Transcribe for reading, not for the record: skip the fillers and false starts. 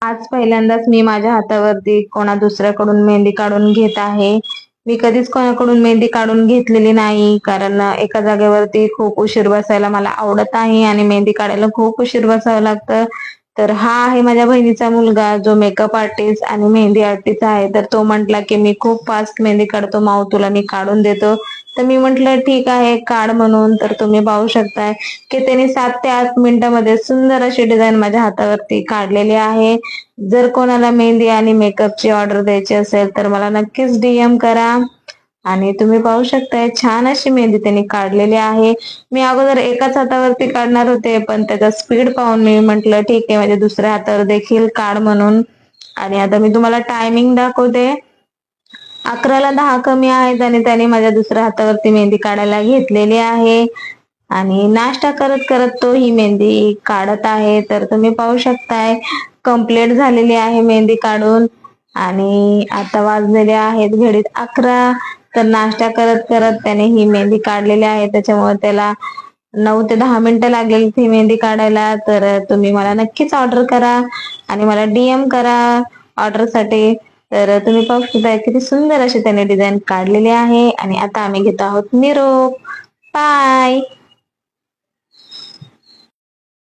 आज पहिल्यांदाच मी माझ्या हातावरती कोणा दुसऱ्याकडून मेहंदी काढून घेत आहे. मी कधीच कोणाकडून मेहंदी काढून घेतलेली नाही, कारण एका जागेवरती खूप उशीर बसायला मला आवडत नाही आणि मेहंदी काढायला खूप उशीर बसावं लागतं. तर हा आहे माझ्या बहिणीचा मुलगा, जो मेकअप आर्टिस्ट आणि मेहंदी आर्टिस्ट आहे. तर तो म्हटला की मी खूप फास्ट मेहंदी काढतो माऊ, तुला मी काढून देतो. तर मी म्हटलं ठीक आहे, काढ म्हणून. तर तुम्ही पाहू शकताय की त्याने 7 ते 8 मिनिटांमध्ये सुंदर अशी डिझाईन माझ्या हातावरती काढलेली आहे. जर कोणाला मेहंदी आणि मेकअपची ऑर्डर द्यायची असेल तर मला नक्कीच डीएम करा. आणि तुम्ही पाहू शकताय छान अशी मेहंदी त्यांनी काढलेली आहे. मी अगोदर एकाच हातावरती काढणार होते, पण त्याचा स्पीड पाहून मी म्हंटल ठीक आहे, म्हणजे दुसऱ्या हातावर देखील काढ म्हणून. आणि आता मी तुम्हाला टायमिंग दाखवते. 11ला 10 कमी आहेत आणि त्याने माझ्या दुसऱ्या हातावरती मेहंदी काढायला घेतलेली आहे. आणि नाश्ता करत करत तो ही मेहंदी काढत आहे. तर तुम्ही पाहू शकताय कंप्लीट झालेली आहे मेहंदी काढून. आणि आता वाजलेले आहेत घडीत 11. तर नाश्ता करत करत त्याने ही मेहंदी काढलेली आहे, त्याच्यामुळे त्याला 9 ते 10 मिनिटं लागलेली ती मेहंदी काढायला. तर तुम्ही मला नक्कीच ऑर्डर करा आणि मला डीएम करा ऑर्डरसाठी. तर तुम्ही पाहू शकता किती सुंदर अशी त्याने डिझाईन काढलेली आहे. आणि आता आम्ही घेतो आहोत निरोप. बाय.